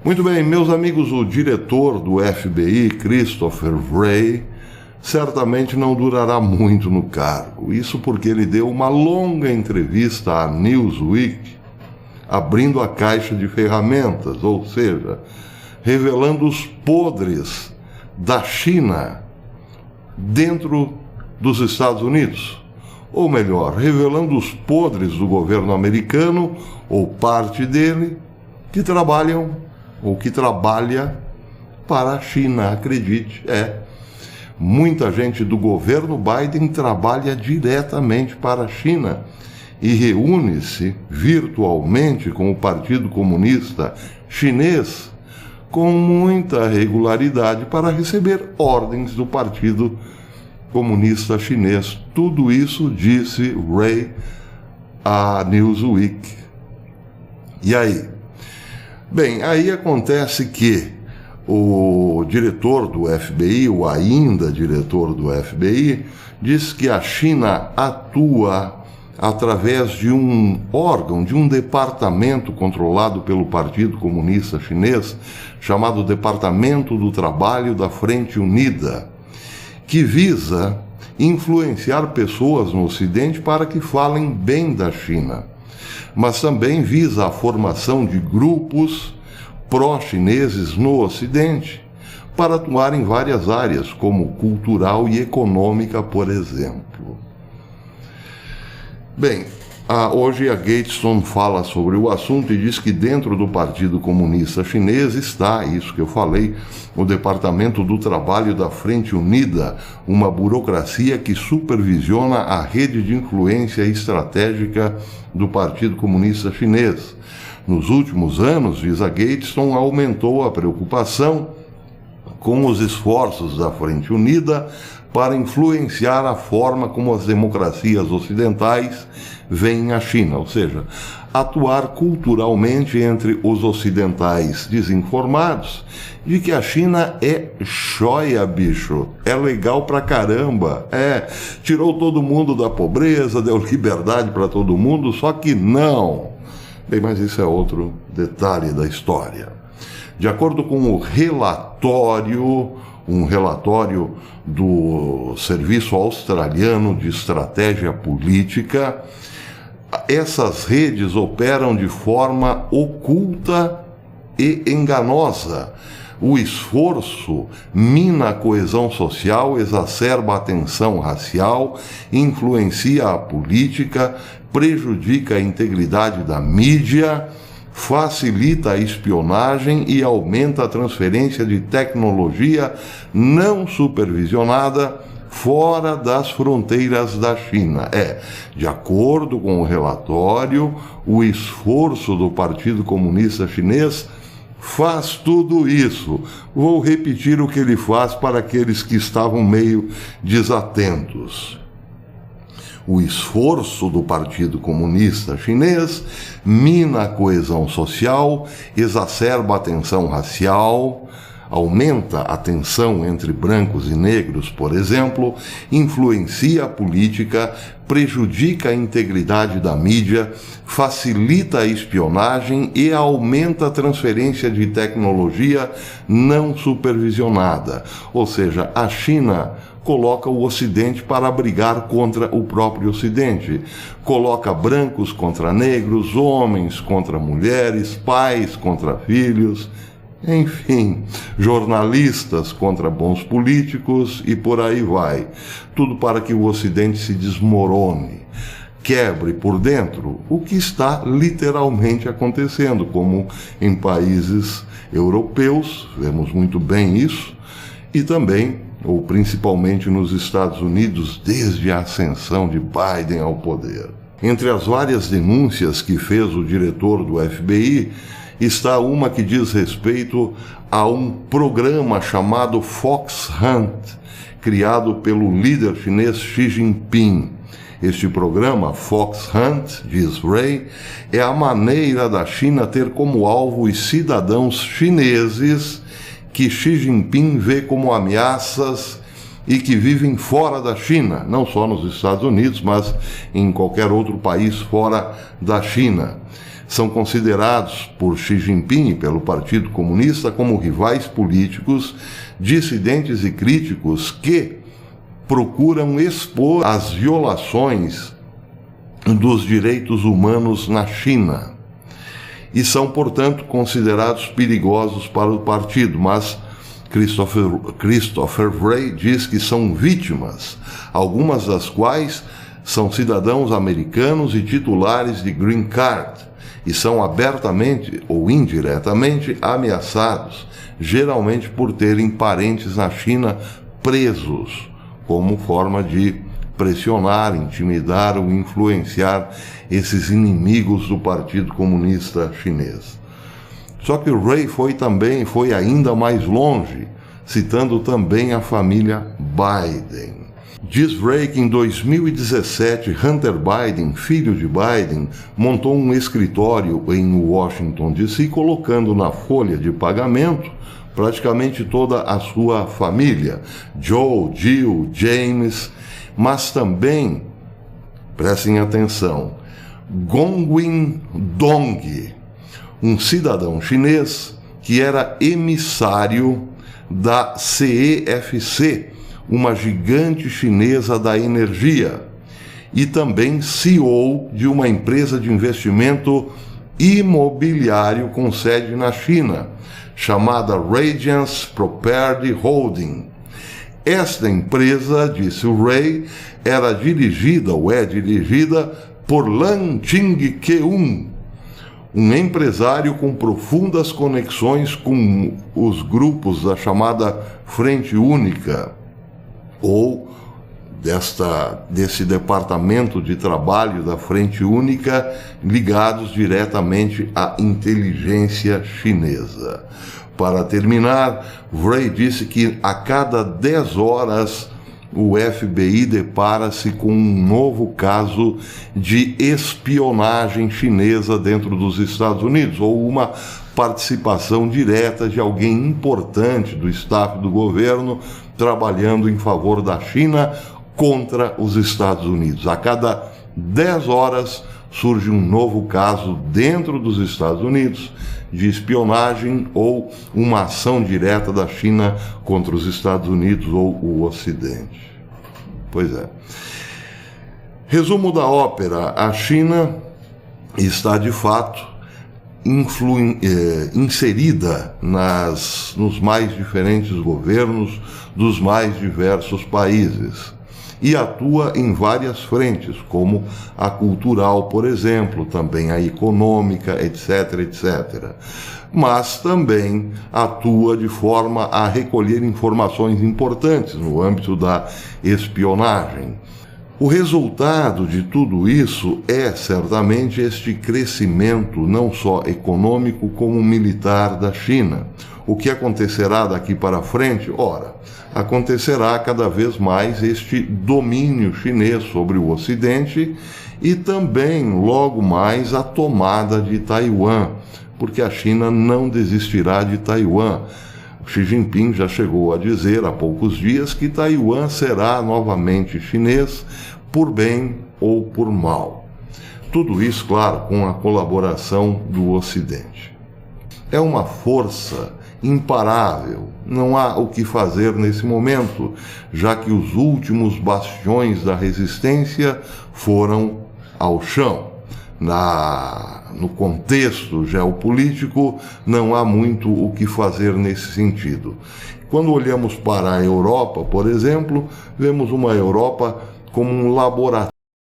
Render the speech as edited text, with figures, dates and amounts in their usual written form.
Muito bem, meus amigos, o diretor do FBI, Christopher Wray, certamente não durará muito no cargo. Isso porque ele deu uma longa entrevista à Newsweek, abrindo a caixa de ferramentas, ou seja, revelando os podres da China dentro dos Estados Unidos. Ou melhor, revelando os podres do governo americano, ou parte dele, que trabalham, ou que trabalha para a China, acredite, Muita gente do governo Biden trabalha diretamente para a China e reúne-se virtualmente com o Partido Comunista Chinês com muita regularidade para receber ordens do Partido Comunista Chinês. Tudo isso disse Wray à Newsweek. E aí? Bem, aí acontece que o diretor do FBI, o ainda diretor do FBI, diz que a China atua através de um órgão, de um departamento controlado pelo Partido Comunista Chinês, chamado Departamento do Trabalho da Frente Unida, que visa influenciar pessoas no Ocidente para que falem bem da China, mas também visa a formação de grupos pró-chineses no Ocidente para atuar em várias áreas, como cultural e econômica, por exemplo. Bem, hoje a Gatestone fala sobre o assunto e diz que dentro do Partido Comunista Chinês está, isso que eu falei, o Departamento do Trabalho da Frente Unida, uma burocracia que supervisiona a rede de influência estratégica do Partido Comunista Chinês. Nos últimos anos, diz a Gatestone, aumentou a preocupação com os esforços da Frente Unida para influenciar a forma como as democracias ocidentais veem a China, ou seja, atuar culturalmente entre os ocidentais desinformados de que a China é joia, bicho, é legal pra caramba, tirou todo mundo da pobreza, deu liberdade para todo mundo, só que não. Bem, mas isso é outro detalhe da história. De acordo com um relatório do Serviço Australiano de Estratégia Política, essas redes operam de forma oculta e enganosa. O esforço mina a coesão social, exacerba a tensão racial, influencia a política, prejudica a integridade da mídia, facilita a espionagem e aumenta a transferência de tecnologia não supervisionada fora das fronteiras da China. De acordo com o relatório, o esforço do Partido Comunista Chinês faz tudo isso. Vou repetir o que ele faz para aqueles que estavam meio desatentos. O esforço do Partido Comunista Chinês mina a coesão social, exacerba a tensão racial, aumenta a tensão entre brancos e negros, por exemplo, influencia a política, prejudica a integridade da mídia, facilita a espionagem e aumenta a transferência de tecnologia não supervisionada. Ou seja, a China coloca o Ocidente para brigar contra o próprio Ocidente. Coloca brancos contra negros, homens contra mulheres, pais contra filhos, enfim, jornalistas contra bons políticos e por aí vai. Tudo para que o Ocidente se desmorone, quebre por dentro, o que está literalmente acontecendo, como em países europeus, vemos muito bem isso, e também, ou principalmente nos Estados Unidos, desde a ascensão de Biden ao poder. Entre as várias denúncias que fez o diretor do FBI, está uma que diz respeito a um programa chamado Fox Hunt, criado pelo líder chinês Xi Jinping. Este programa, Fox Hunt, diz Wray, é a maneira da China ter como alvo os cidadãos chineses que Xi Jinping vê como ameaças e que vivem fora da China, não só nos Estados Unidos, mas em qualquer outro país fora da China. são considerados por Xi Jinping e pelo Partido Comunista como rivais políticos, dissidentes e críticos que procuram expor as violações dos direitos humanos na China e são, portanto, considerados perigosos para o partido, mas Christopher Wray diz que são vítimas, algumas das quais são cidadãos americanos e titulares de green card, e são abertamente ou indiretamente ameaçados, geralmente por terem parentes na China presos, como forma de pressionar, intimidar ou influenciar esses inimigos do Partido Comunista Chinês. Só que o Wray foi ainda mais longe, citando também a família Biden. Diz Wray que em 2017, Hunter Biden, filho de Biden, montou um escritório em Washington, D.C., colocando na folha de pagamento praticamente toda a sua família, Joe, Jill, James, mas também, prestem atenção, Gongwin Dong, um cidadão chinês que era emissário da CEFC, uma gigante chinesa da energia, e também CEO de uma empresa de investimento imobiliário com sede na China, chamada Radiance Property Holding. Esta empresa, disse o Wray, era dirigida por Lan Ching-keun, um empresário com profundas conexões com os grupos da chamada Frente Única, ou desse departamento de trabalho da Frente Única, ligados diretamente à inteligência chinesa. Para terminar, Wray disse que a cada 10 horas o FBI depara-se com um novo caso de espionagem chinesa dentro dos Estados Unidos, ou uma participação direta de alguém importante do staff do governo trabalhando em favor da China contra os Estados Unidos. A cada 10 horas surge um novo caso dentro dos Estados Unidos de espionagem ou uma ação direta da China contra os Estados Unidos ou o Ocidente. Pois é. Resumo da ópera: a China está de fato inserida nos mais diferentes governos dos mais diversos países e atua em várias frentes, como a cultural, por exemplo, também a econômica, etc., etc. Mas também atua de forma a recolher informações importantes no âmbito da espionagem. O resultado de tudo isso é, certamente, este crescimento não só econômico como militar da China. O que acontecerá daqui para frente? Ora, acontecerá cada vez mais este domínio chinês sobre o Ocidente e também, logo mais, a tomada de Taiwan, porque a China não desistirá de Taiwan. Xi Jinping já chegou a dizer há poucos dias que Taiwan será novamente chinês, por bem ou por mal. Tudo isso, claro, com a colaboração do Ocidente. É uma força imparável, não há o que fazer nesse momento, já que os últimos bastiões da resistência foram ao chão. No contexto geopolítico, não há muito o que fazer nesse sentido. Quando olhamos para a Europa, por exemplo, vemos uma Europa como um laboratório